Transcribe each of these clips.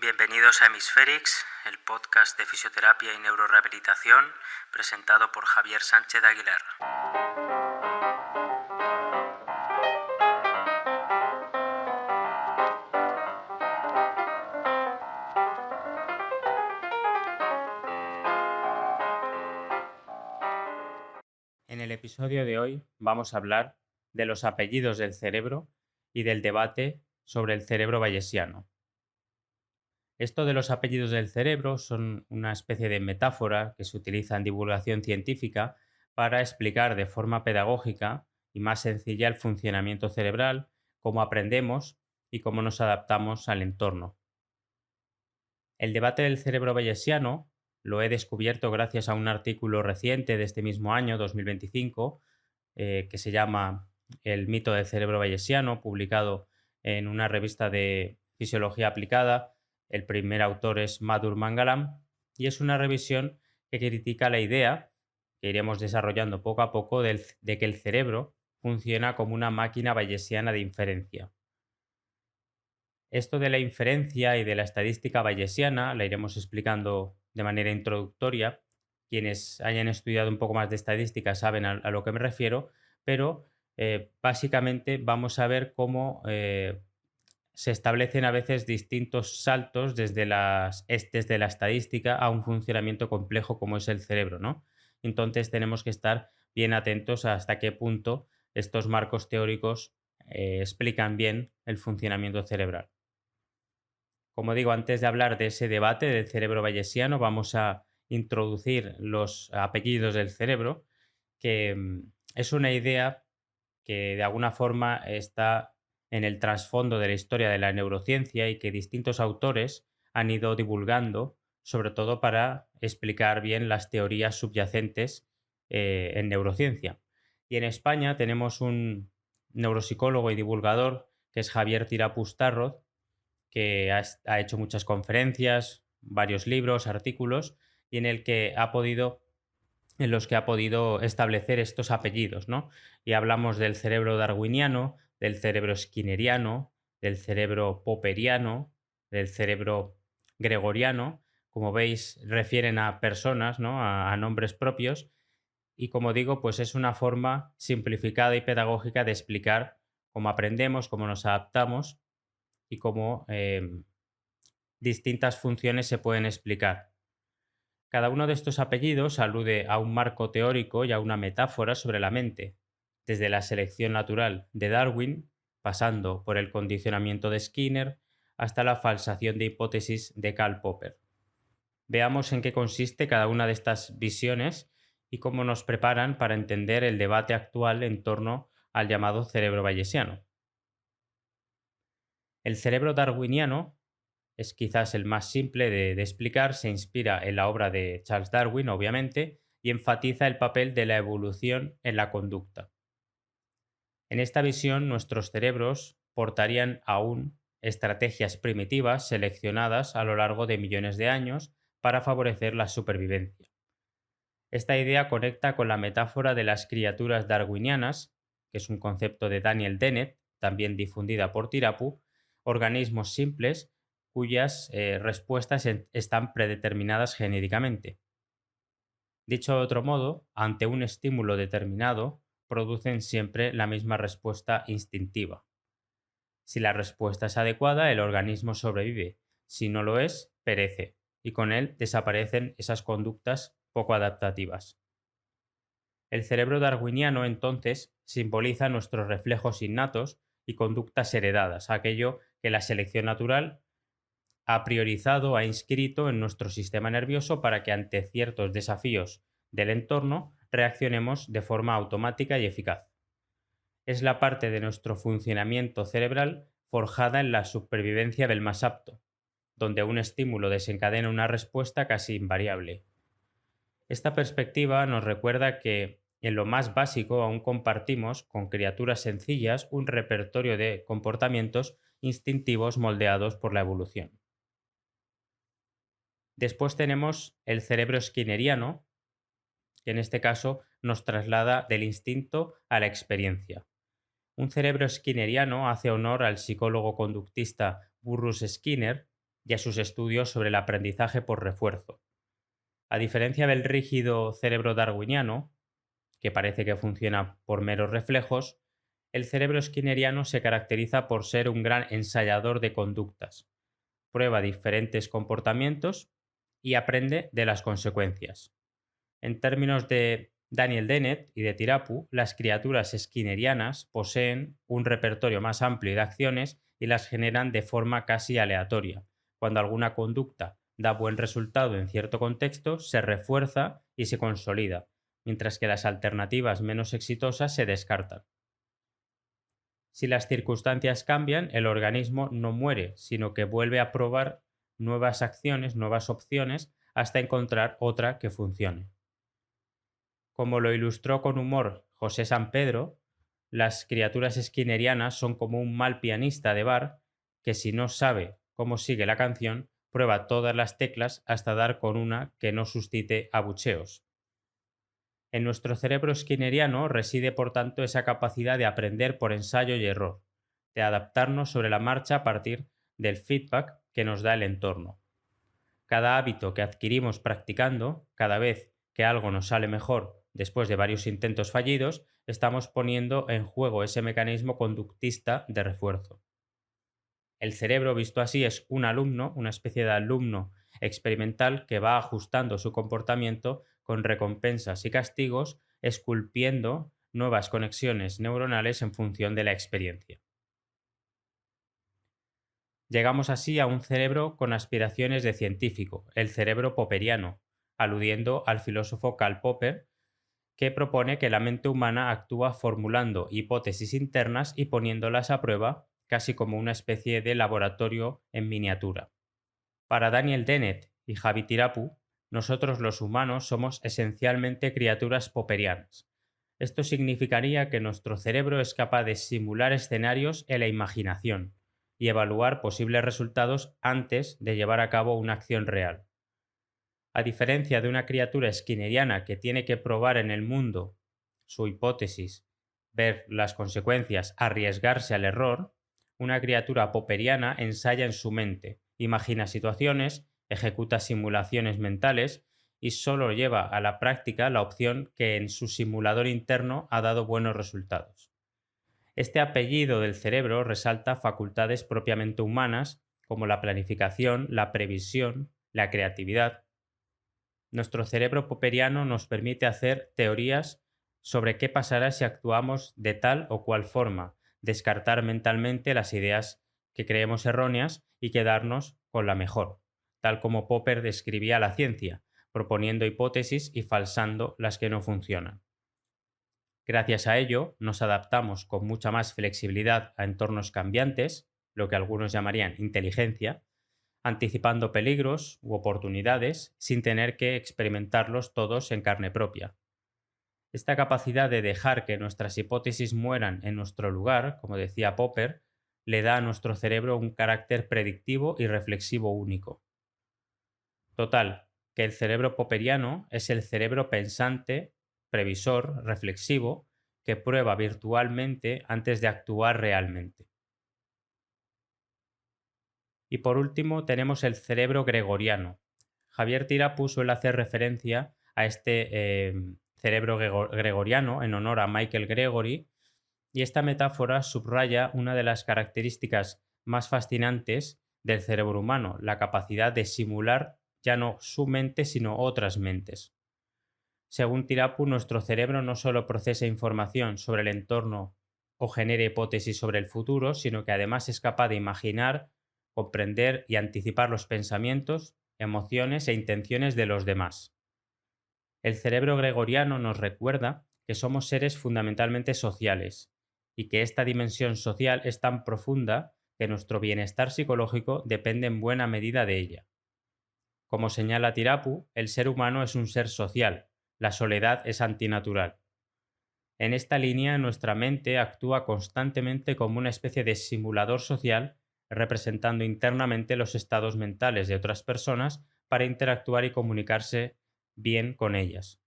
Bienvenidos a Hemisférix, el podcast de fisioterapia y neurorehabilitación presentado por Javier Sánchez Aguilar. En el episodio de hoy vamos a hablar de los apellidos del cerebro y del debate sobre el cerebro bayesiano. Esto de los apellidos del cerebro son una especie de metáfora que se utiliza en divulgación científica para explicar de forma pedagógica y más sencilla el funcionamiento cerebral, cómo aprendemos y cómo nos adaptamos al entorno. El debate del cerebro bayesiano lo he descubierto gracias a un artículo reciente de este mismo año, 2025, que se llama El mito del cerebro bayesiano, publicado en una revista de fisiología aplicada. El primer autor es Madhur Mangalam y es una revisión que critica la idea, que iremos desarrollando poco a poco, de que el cerebro funciona como una máquina bayesiana de inferencia. Esto de la inferencia y de la estadística bayesiana la iremos explicando de manera introductoria. Quienes hayan estudiado un poco más de estadística saben a lo que me refiero, pero básicamente vamos a ver cómo se establecen a veces distintos saltos desde desde la estadística a un funcionamiento complejo como es el cerebro, ¿no? Entonces tenemos que estar bien atentos a hasta qué punto estos marcos teóricos explican bien el funcionamiento cerebral. Como digo, antes de hablar de ese debate del cerebro bayesiano, vamos a introducir los apellidos del cerebro, que es una idea que de alguna forma está en el trasfondo de la historia de la neurociencia y que distintos autores han ido divulgando, sobre todo para explicar bien las teorías subyacentes en neurociencia. Y en España tenemos un neuropsicólogo y divulgador que es Javier Tirapus-Tarroz, que ha hecho muchas conferencias, varios libros, artículos, y en los que ha podido establecer estos apellidos, ¿no? Y hablamos del cerebro darwiniano, del cerebro skinneriano, del cerebro popperiano, del cerebro gregoriano. Como veis, refieren a personas, ¿no? A nombres propios. Y como digo, pues es una forma simplificada y pedagógica de explicar cómo aprendemos, cómo nos adaptamos y cómo distintas funciones se pueden explicar. Cada uno de estos apellidos alude a un marco teórico y a una metáfora sobre la mente, desde la selección natural de Darwin, pasando por el condicionamiento de Skinner, hasta la falsación de hipótesis de Karl Popper. Veamos en qué consiste cada una de estas visiones y cómo nos preparan para entender el debate actual en torno al llamado cerebro bayesiano. El cerebro darwiniano es quizás el más simple de explicar, se inspira en la obra de Charles Darwin, obviamente, y enfatiza el papel de la evolución en la conducta. En esta visión, nuestros cerebros portarían aún estrategias primitivas seleccionadas a lo largo de millones de años para favorecer la supervivencia. Esta idea conecta con la metáfora de las criaturas darwinianas, que es un concepto de Daniel Dennett, también difundida por Tirapu, organismos simples cuyas respuestas están predeterminadas genéticamente. Dicho de otro modo, ante un estímulo determinado, producen siempre la misma respuesta instintiva. Si la respuesta es adecuada, el organismo sobrevive. Si no lo es, perece, y con él desaparecen esas conductas poco adaptativas. El cerebro darwiniano, entonces, simboliza nuestros reflejos innatos y conductas heredadas, aquello que la selección natural ha priorizado, ha inscrito en nuestro sistema nervioso para que ante ciertos desafíos del entorno reaccionemos de forma automática y eficaz. Es la parte de nuestro funcionamiento cerebral forjada en la supervivencia del más apto, donde un estímulo desencadena una respuesta casi invariable. Esta perspectiva nos recuerda que en lo más básico aún compartimos con criaturas sencillas un repertorio de comportamientos instintivos moldeados por la evolución. Después tenemos el cerebro skinneriano, que en este caso nos traslada del instinto a la experiencia. Un cerebro skinneriano hace honor al psicólogo conductista Burrus Skinner, y a sus estudios sobre el aprendizaje por refuerzo. A diferencia del rígido cerebro darwiniano, que parece que funciona por meros reflejos, el cerebro skinneriano se caracteriza por ser un gran ensayador de conductas. Prueba diferentes comportamientos y aprende de las consecuencias. En términos de Daniel Dennett y de Tirapu, las criaturas skinnerianas poseen un repertorio más amplio de acciones y las generan de forma casi aleatoria. Cuando alguna conducta da buen resultado en cierto contexto, se refuerza y se consolida, mientras que las alternativas menos exitosas se descartan. Si las circunstancias cambian, el organismo no muere, sino que vuelve a probar nuevas acciones, nuevas opciones, hasta encontrar otra que funcione. Como lo ilustró con humor José San Pedro, las criaturas skinnerianas son como un mal pianista de bar que, si no sabe cómo sigue la canción, prueba todas las teclas hasta dar con una que no suscite abucheos. En nuestro cerebro skinneriano reside, por tanto, esa capacidad de aprender por ensayo y error, de adaptarnos sobre la marcha a partir del feedback que nos da el entorno. Cada hábito que adquirimos practicando, cada vez que algo nos sale mejor después de varios intentos fallidos, estamos poniendo en juego ese mecanismo conductista de refuerzo. El cerebro, visto así, es un alumno, una especie de alumno experimental que va ajustando su comportamiento con recompensas y castigos, esculpiendo nuevas conexiones neuronales en función de la experiencia. Llegamos así a un cerebro con aspiraciones de científico, el cerebro popperiano, aludiendo al filósofo Karl Popper, que propone que la mente humana actúa formulando hipótesis internas y poniéndolas a prueba, casi como una especie de laboratorio en miniatura. Para Daniel Dennett y Javi Tirapu, nosotros los humanos somos esencialmente criaturas popperianas. Esto significaría que nuestro cerebro es capaz de simular escenarios en la imaginación y evaluar posibles resultados antes de llevar a cabo una acción real. A diferencia de una criatura skinneriana que tiene que probar en el mundo su hipótesis, ver las consecuencias, arriesgarse al error, una criatura popperiana ensaya en su mente, imagina situaciones, ejecuta simulaciones mentales y solo lleva a la práctica la opción que en su simulador interno ha dado buenos resultados. Este apellido del cerebro resalta facultades propiamente humanas como la planificación, la previsión, la creatividad. Nuestro cerebro popperiano nos permite hacer teorías sobre qué pasará si actuamos de tal o cual forma, descartar mentalmente las ideas que creemos erróneas y quedarnos con la mejor, tal como Popper describía la ciencia, proponiendo hipótesis y falsando las que no funcionan. Gracias a ello, nos adaptamos con mucha más flexibilidad a entornos cambiantes, lo que algunos llamarían inteligencia, anticipando peligros u oportunidades sin tener que experimentarlos todos en carne propia. Esta capacidad de dejar que nuestras hipótesis mueran en nuestro lugar, como decía Popper, le da a nuestro cerebro un carácter predictivo y reflexivo único. Total, que el cerebro popperiano es el cerebro pensante, previsor, reflexivo, que prueba virtualmente antes de actuar realmente. Y por último tenemos el cerebro gregoriano. Javier Tirapu suele hacer referencia a este cerebro gregoriano en honor a Michael Gregory, y esta metáfora subraya una de las características más fascinantes del cerebro humano, la capacidad de simular ya no su mente, sino otras mentes. Según Tirapu, nuestro cerebro no solo procesa información sobre el entorno o genera hipótesis sobre el futuro, sino que además es capaz de imaginar, comprender y anticipar los pensamientos, emociones e intenciones de los demás. El cerebro gregoriano nos recuerda que somos seres fundamentalmente sociales y que esta dimensión social es tan profunda que nuestro bienestar psicológico depende en buena medida de ella. Como señala Tirapu, el ser humano es un ser social, la soledad es antinatural. En esta línea, nuestra mente actúa constantemente como una especie de simulador social, representando internamente los estados mentales de otras personas para interactuar y comunicarse bien con ellas.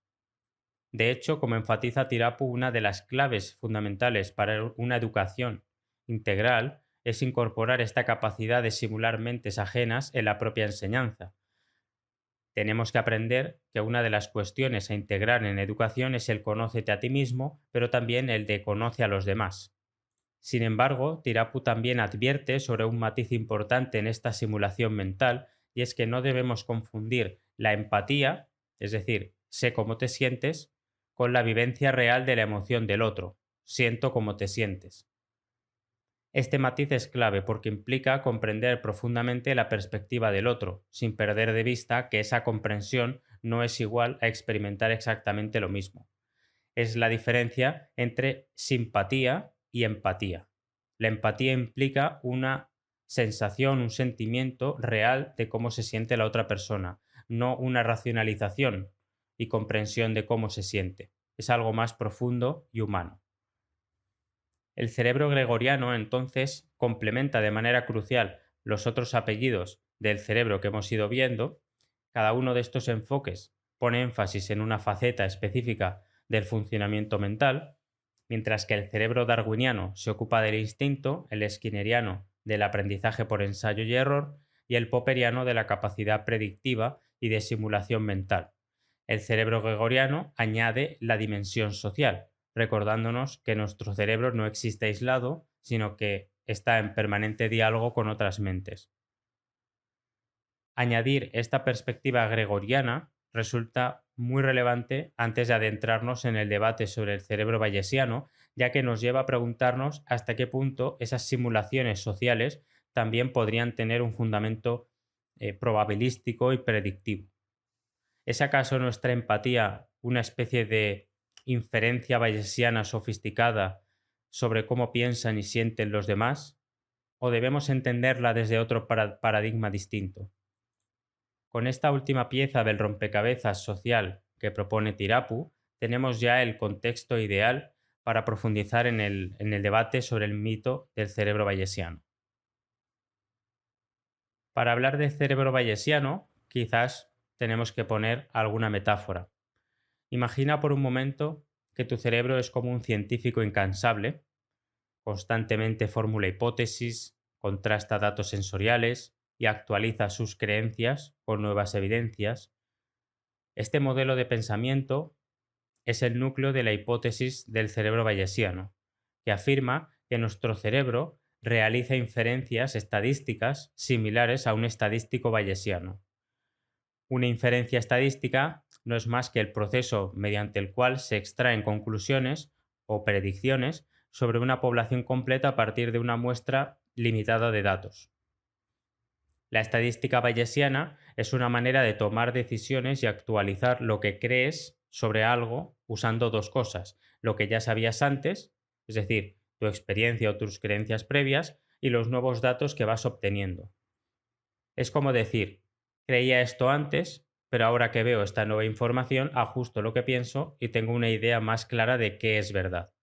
De hecho, como enfatiza Tirapu, una de las claves fundamentales para una educación integral es incorporar esta capacidad de simular mentes ajenas en la propia enseñanza. Tenemos que aprender que una de las cuestiones a integrar en educación es el conócete a ti mismo, pero también el de conoce a los demás. Sin embargo, Tirapu también advierte sobre un matiz importante en esta simulación mental, y es que no debemos confundir la empatía, es decir, sé cómo te sientes, con la vivencia real de la emoción del otro, siento cómo te sientes. Este matiz es clave porque implica comprender profundamente la perspectiva del otro, sin perder de vista que esa comprensión no es igual a experimentar exactamente lo mismo. Es la diferencia entre simpatía y empatía. La empatía implica una sensación, un sentimiento real de cómo se siente la otra persona, no una racionalización y comprensión de cómo se siente. Es algo más profundo y humano. El cerebro gregoriano, entonces, complementa de manera crucial los otros apellidos del cerebro que hemos ido viendo. Cada uno de estos enfoques pone énfasis en una faceta específica del funcionamiento mental, mientras que el cerebro darwiniano se ocupa del instinto, el skinneriano del aprendizaje por ensayo y error y el popperiano de la capacidad predictiva y de simulación mental. El cerebro gregoriano añade la dimensión social, recordándonos que nuestro cerebro no existe aislado, sino que está en permanente diálogo con otras mentes. Añadir esta perspectiva gregoriana resulta muy relevante antes de adentrarnos en el debate sobre el cerebro bayesiano, ya que nos lleva a preguntarnos hasta qué punto esas simulaciones sociales también podrían tener un fundamento probabilístico y predictivo. ¿Es acaso nuestra empatía una especie de inferencia bayesiana sofisticada sobre cómo piensan y sienten los demás? ¿O debemos entenderla desde otro paradigma distinto? Con esta última pieza del rompecabezas social que propone Tirapu, tenemos ya el contexto ideal para profundizar en el debate sobre el mito del cerebro bayesiano. Para hablar del cerebro bayesiano, quizás tenemos que poner alguna metáfora. Imagina por un momento que tu cerebro es como un científico incansable, constantemente formula hipótesis, contrasta datos sensoriales y actualiza sus creencias con nuevas evidencias. Este modelo de pensamiento es el núcleo de la hipótesis del cerebro bayesiano, que afirma que nuestro cerebro realiza inferencias estadísticas similares a un estadístico bayesiano. Una inferencia estadística no es más que el proceso mediante el cual se extraen conclusiones o predicciones sobre una población completa a partir de una muestra limitada de datos. La estadística bayesiana es una manera de tomar decisiones y actualizar lo que crees sobre algo usando dos cosas: lo que ya sabías antes, es decir, tu experiencia o tus creencias previas, y los nuevos datos que vas obteniendo. Es como decir, creía esto antes, pero ahora que veo esta nueva información, ajusto lo que pienso y tengo una idea más clara de qué es verdad.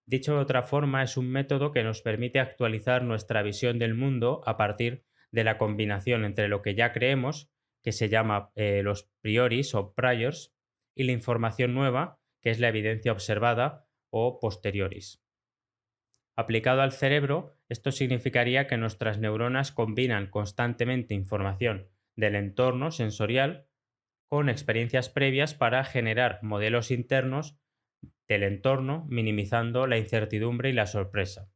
Dicho de otra forma, es un método que nos permite actualizar nuestra visión del mundo a partir de la combinación entre lo que ya creemos, que se llama los prioris o priors, y la información nueva, que es la evidencia observada o posterioris. Aplicado al cerebro, esto significaría que nuestras neuronas combinan constantemente información del entorno sensorial con experiencias previas para generar modelos internos del entorno, minimizando la incertidumbre y la sorpresa.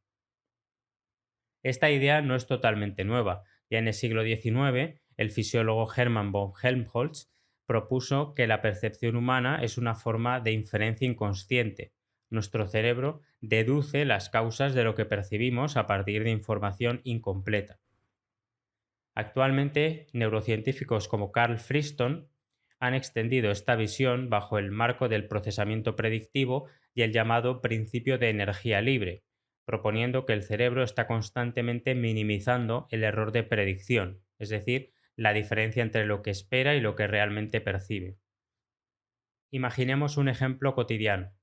Esta idea no es totalmente nueva. Ya en el siglo XIX, el fisiólogo Hermann von Helmholtz propuso que la percepción humana es una forma de inferencia inconsciente. Nuestro cerebro deduce las causas de lo que percibimos a partir de información incompleta. Actualmente, neurocientíficos como Carl Friston han extendido esta visión bajo el marco del procesamiento predictivo y el llamado principio de energía libre, proponiendo que el cerebro está constantemente minimizando el error de predicción, es decir, la diferencia entre lo que espera y lo que realmente percibe. Imaginemos un ejemplo cotidiano.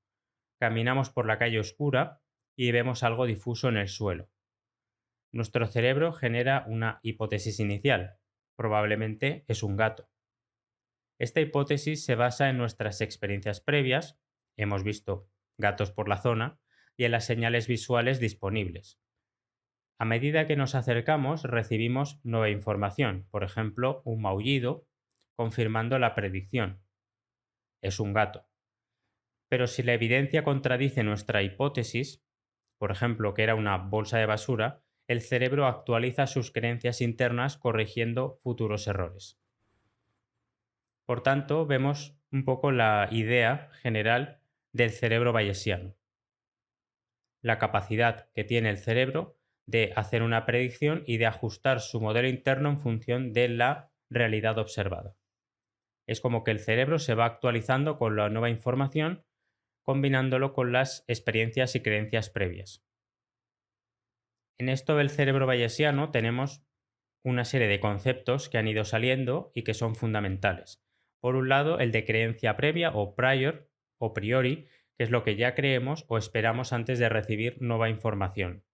Caminamos por la calle oscura y vemos algo difuso en el suelo. Nuestro cerebro genera una hipótesis inicial. Probablemente es un gato. Esta hipótesis se basa en nuestras experiencias previas, hemos visto gatos por la zona, y en las señales visuales disponibles. A medida que nos acercamos, recibimos nueva información, por ejemplo, un maullido, confirmando la predicción. Es un gato. Pero si la evidencia contradice nuestra hipótesis, por ejemplo, que era una bolsa de basura, el cerebro actualiza sus creencias internas corrigiendo futuros errores. Por tanto, vemos un poco la idea general del cerebro bayesiano. La capacidad que tiene el cerebro de hacer una predicción y de ajustar su modelo interno en función de la realidad observada. Es como que el cerebro se va actualizando con la nueva información, combinándolo con las experiencias y creencias previas. En esto del cerebro bayesiano tenemos una serie de conceptos que han ido saliendo y que son fundamentales. Por un lado, el de creencia previa o prior o priori, que es lo que ya creemos o esperamos antes de recibir nueva información.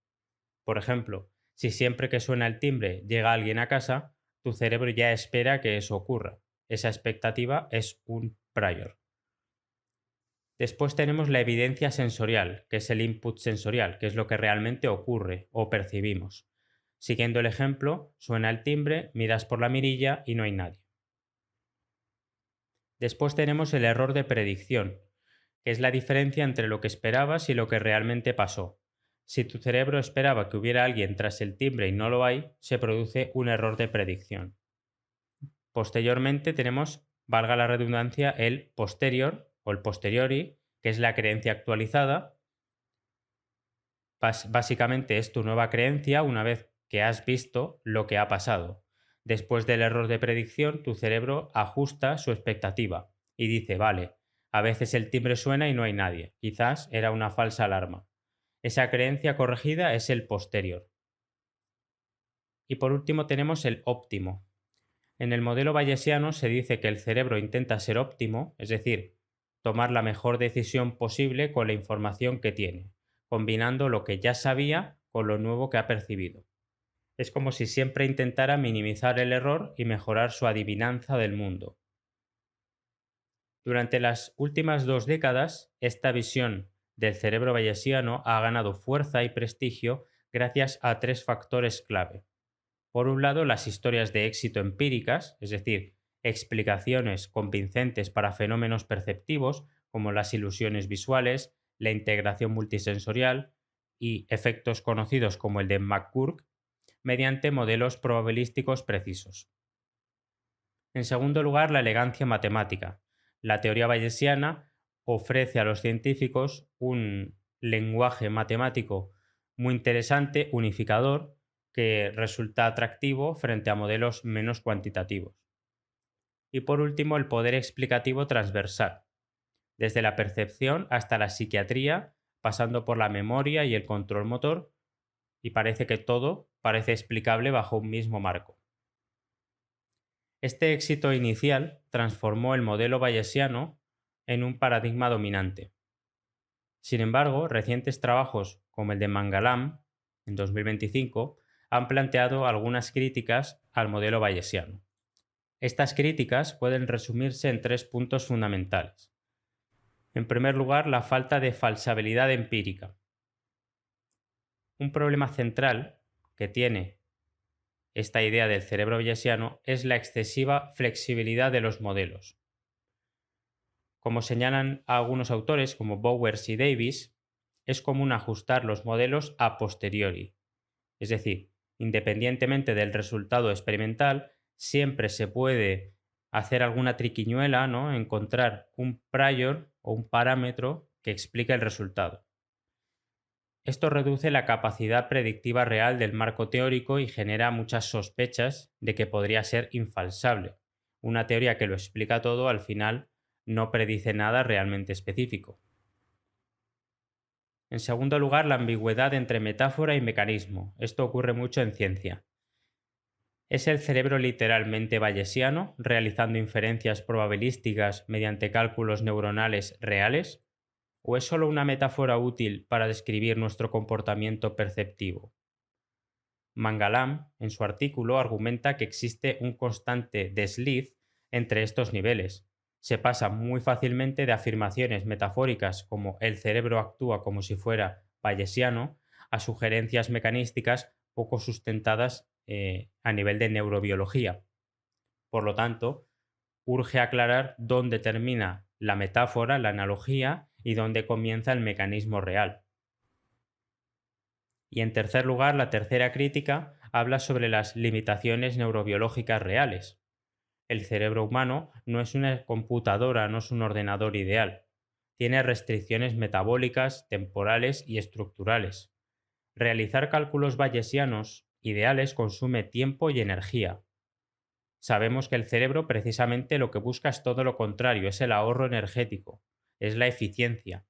Por ejemplo, si siempre que suena el timbre llega alguien a casa, tu cerebro ya espera que eso ocurra. Esa expectativa es un prior. Después tenemos la evidencia sensorial, que es el input sensorial, que es lo que realmente ocurre o percibimos. Siguiendo el ejemplo, suena el timbre, miras por la mirilla y no hay nadie. Después tenemos el error de predicción, que es la diferencia entre lo que esperabas y lo que realmente pasó. Si tu cerebro esperaba que hubiera alguien tras el timbre y no lo hay, se produce un error de predicción. Posteriormente tenemos, valga la redundancia, el posterior o el posteriori, que es la creencia actualizada. Básicamente es tu nueva creencia una vez que has visto lo que ha pasado. Después del error de predicción, tu cerebro ajusta su expectativa y dice, vale, a veces el timbre suena y no hay nadie. Quizás era una falsa alarma. Esa creencia corregida es el posterior. Y por último tenemos el óptimo. En el modelo bayesiano se dice que el cerebro intenta ser óptimo, es decir, tomar la mejor decisión posible con la información que tiene, combinando lo que ya sabía con lo nuevo que ha percibido. Es como si siempre intentara minimizar el error y mejorar su adivinanza del mundo. Durante las últimas 2 décadas, esta visión del cerebro bayesiano ha ganado fuerza y prestigio gracias a 3 factores clave. Por un lado, las historias de éxito empíricas, es decir, explicaciones convincentes para fenómenos perceptivos como las ilusiones visuales, la integración multisensorial y efectos conocidos como el de McGurk, mediante modelos probabilísticos precisos. En segundo lugar, la elegancia matemática. La teoría bayesiana ofrece a los científicos un lenguaje matemático muy interesante, unificador, que resulta atractivo frente a modelos menos cuantitativos. Y por último, el poder explicativo transversal, desde la percepción hasta la psiquiatría, pasando por la memoria y el control motor, y parece que todo parece explicable bajo un mismo marco. Este éxito inicial transformó el modelo bayesiano en un paradigma dominante. Sin embargo, recientes trabajos como el de Mangalam, en 2025, han planteado algunas críticas al modelo bayesiano. Estas críticas pueden resumirse en 3 puntos fundamentales. En primer lugar, la falta de falsabilidad empírica. Un problema central que tiene esta idea del cerebro bayesiano es la excesiva flexibilidad de los modelos. Como señalan algunos autores como Bowers y Davis, es común ajustar los modelos a posteriori. Es decir, independientemente del resultado experimental, siempre se puede hacer alguna triquiñuela, ¿no? Encontrar un prior o un parámetro que explique el resultado. Esto reduce la capacidad predictiva real del marco teórico y genera muchas sospechas de que podría ser infalsable. Una teoría que lo explica todo al final no predice nada realmente específico. En segundo lugar, la ambigüedad entre metáfora y mecanismo. Esto ocurre mucho en ciencia. ¿Es el cerebro literalmente bayesiano, realizando inferencias probabilísticas mediante cálculos neuronales reales? ¿O es solo una metáfora útil para describir nuestro comportamiento perceptivo? Mangalam, en su artículo, argumenta que existe un constante desliz entre estos niveles. Se pasa muy fácilmente de afirmaciones metafóricas como el cerebro actúa como si fuera bayesiano a sugerencias mecanísticas poco sustentadas a nivel de neurobiología. Por lo tanto, urge aclarar dónde termina la metáfora, la analogía y dónde comienza el mecanismo real. Y en tercer lugar, la tercera crítica habla sobre las limitaciones neurobiológicas reales. El cerebro humano no es una computadora, no es un ordenador ideal. Tiene restricciones metabólicas, temporales y estructurales. Realizar cálculos bayesianos ideales consume tiempo y energía. Sabemos que el cerebro precisamente lo que busca es todo lo contrario, es el ahorro energético, es la eficiencia.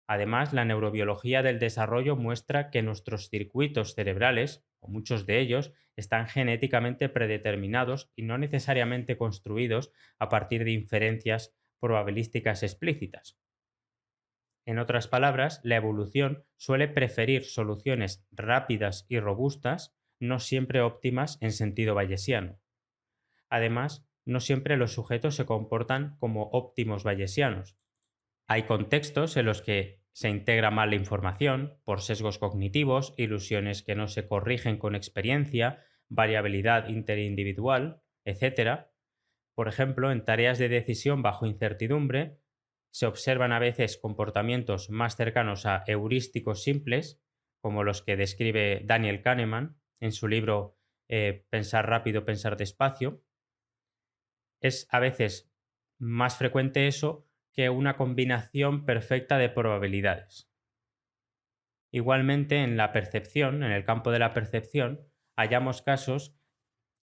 Además, la neurobiología del desarrollo muestra que nuestros circuitos cerebrales, o muchos de ellos, están genéticamente predeterminados y no necesariamente construidos a partir de inferencias probabilísticas explícitas. En otras palabras, la evolución suele preferir soluciones rápidas y robustas, no siempre óptimas en sentido bayesiano. Además, no siempre los sujetos se comportan como óptimos bayesianos. Hay contextos en los que se integra mal la información por sesgos cognitivos, ilusiones que no se corrigen con experiencia, variabilidad interindividual, etc. Por ejemplo, en tareas de decisión bajo incertidumbre, se observan a veces comportamientos más cercanos a heurísticos simples, como los que describe Daniel Kahneman en su libro Pensar rápido, pensar despacio. Es a veces más frecuente eso que una combinación perfecta de probabilidades. Igualmente, en la percepción, en el campo de la percepción, hallamos casos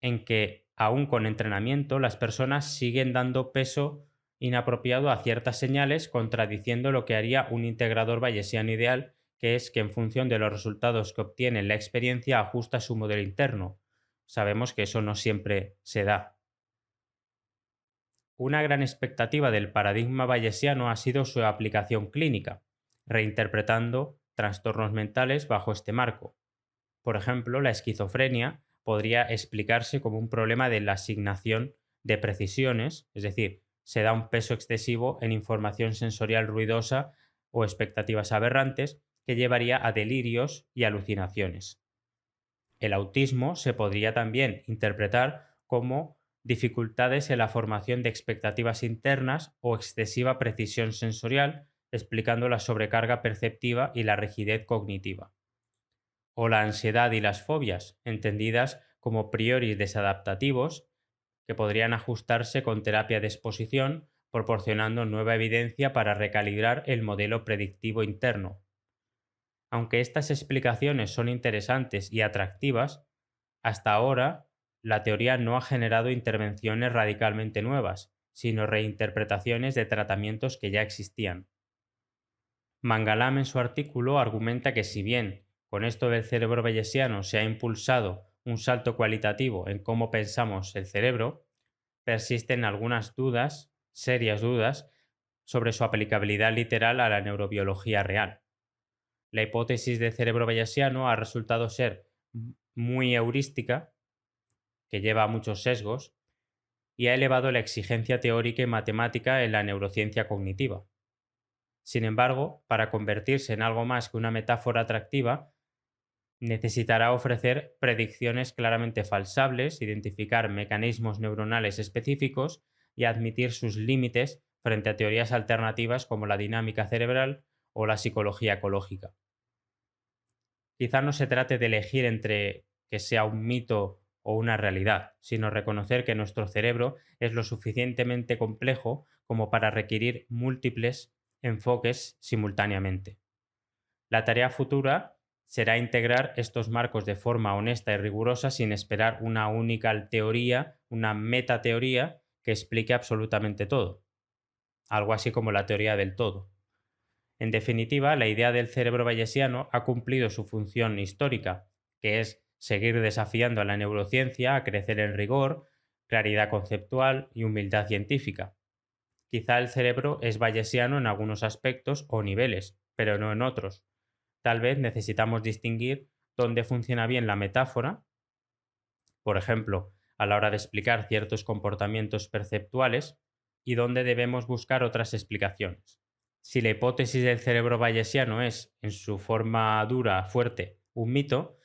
en que, aún con entrenamiento, las personas siguen dando peso inapropiado a ciertas señales, contradiciendo lo que haría un integrador bayesiano ideal, que es que en función de los resultados que obtiene en la experiencia ajusta su modelo interno. Sabemos que eso no siempre se da. Una gran expectativa del paradigma bayesiano ha sido su aplicación clínica, reinterpretando trastornos mentales bajo este marco. Por ejemplo, la esquizofrenia podría explicarse como un problema de la asignación de precisiones, es decir, se da un peso excesivo en información sensorial ruidosa o expectativas aberrantes que llevaría a delirios y alucinaciones. El autismo se podría también interpretar como dificultades en la formación de expectativas internas o excesiva precisión sensorial, explicando la sobrecarga perceptiva y la rigidez cognitiva. O la ansiedad y las fobias, entendidas como prioris desadaptativos, que podrían ajustarse con terapia de exposición, proporcionando nueva evidencia para recalibrar el modelo predictivo interno. Aunque estas explicaciones son interesantes y atractivas, hasta ahora la teoría no ha generado intervenciones radicalmente nuevas, sino reinterpretaciones de tratamientos que ya existían. Mangalam en su artículo argumenta que si bien con esto del cerebro bayesiano se ha impulsado un salto cualitativo en cómo pensamos el cerebro, persisten algunas dudas, serias dudas, sobre su aplicabilidad literal a la neurobiología real. La hipótesis del cerebro bayesiano ha resultado ser muy heurística, que lleva a muchos sesgos, y ha elevado la exigencia teórica y matemática en la neurociencia cognitiva. Sin embargo, para convertirse en algo más que una metáfora atractiva, necesitará ofrecer predicciones claramente falsables, identificar mecanismos neuronales específicos y admitir sus límites frente a teorías alternativas como la dinámica cerebral o la psicología ecológica. Quizá no se trate de elegir entre que sea un mito o una realidad, sino reconocer que nuestro cerebro es lo suficientemente complejo como para requerir múltiples enfoques simultáneamente. La tarea futura será integrar estos marcos de forma honesta y rigurosa sin esperar una única teoría, una metateoría que explique absolutamente todo, algo así como la teoría del todo. En definitiva, la idea del cerebro bayesiano ha cumplido su función histórica, que es seguir desafiando a la neurociencia a crecer en rigor, claridad conceptual y humildad científica. Quizá el cerebro es bayesiano en algunos aspectos o niveles, pero no en otros. Tal vez necesitamos distinguir dónde funciona bien la metáfora, por ejemplo, a la hora de explicar ciertos comportamientos perceptuales, y dónde debemos buscar otras explicaciones. Si la hipótesis del cerebro bayesiano es, en su forma dura, fuerte, un mito,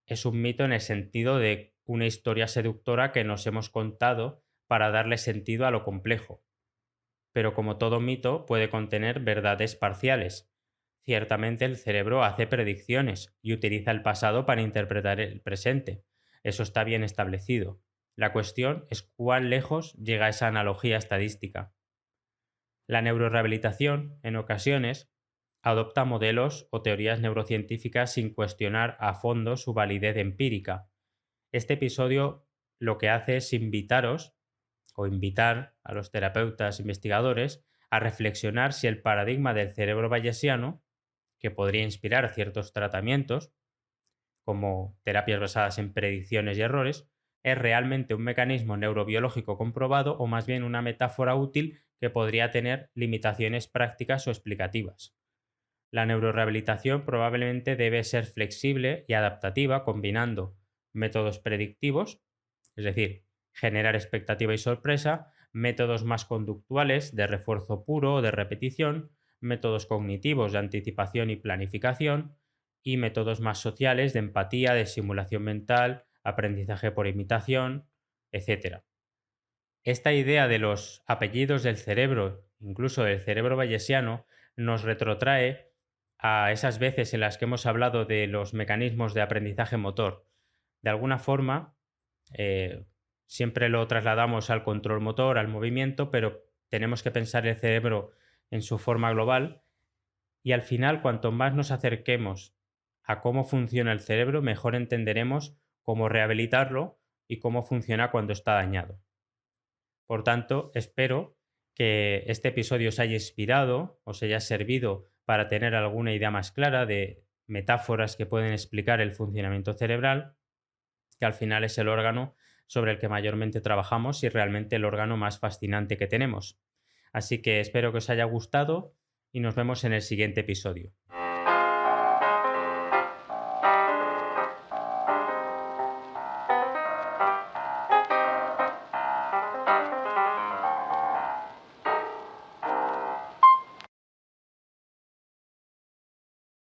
es un mito en el sentido de una historia seductora que nos hemos contado para darle sentido a lo complejo. Pero como todo mito puede contener verdades parciales. Ciertamente el cerebro hace predicciones y utiliza el pasado para interpretar el presente. Eso está bien establecido. La cuestión es cuán lejos llega esa analogía estadística. La neurorehabilitación, en ocasiones, adopta modelos o teorías neurocientíficas sin cuestionar a fondo su validez empírica. Este episodio lo que hace es invitaros o invitar a los terapeutas investigadores a reflexionar si el paradigma del cerebro bayesiano, que podría inspirar ciertos tratamientos, como terapias basadas en predicciones y errores, es realmente un mecanismo neurobiológico comprobado o más bien una metáfora útil que podría tener limitaciones prácticas o explicativas. La neurorehabilitación probablemente debe ser flexible y adaptativa combinando métodos predictivos, es decir, generar expectativa y sorpresa, métodos más conductuales de refuerzo puro o de repetición, métodos cognitivos de anticipación y planificación y métodos más sociales de empatía, de simulación mental, aprendizaje por imitación, etc. Esta idea de los apellidos del cerebro, incluso del cerebro bayesiano, nos retrotrae a esas veces en las que hemos hablado de los mecanismos de aprendizaje motor. De alguna forma, eh, siempre lo trasladamos al control motor, al movimiento, pero tenemos que pensar el cerebro en su forma global y al final, cuanto más nos acerquemos a cómo funciona el cerebro, mejor entenderemos cómo rehabilitarlo y cómo funciona cuando está dañado. Por tanto, espero que este episodio os haya inspirado, os haya servido para tener alguna idea más clara de metáforas que pueden explicar el funcionamiento cerebral, que al final es el órgano sobre el que mayormente trabajamos y realmente el órgano más fascinante que tenemos. Así que espero que os haya gustado y nos vemos en el siguiente episodio.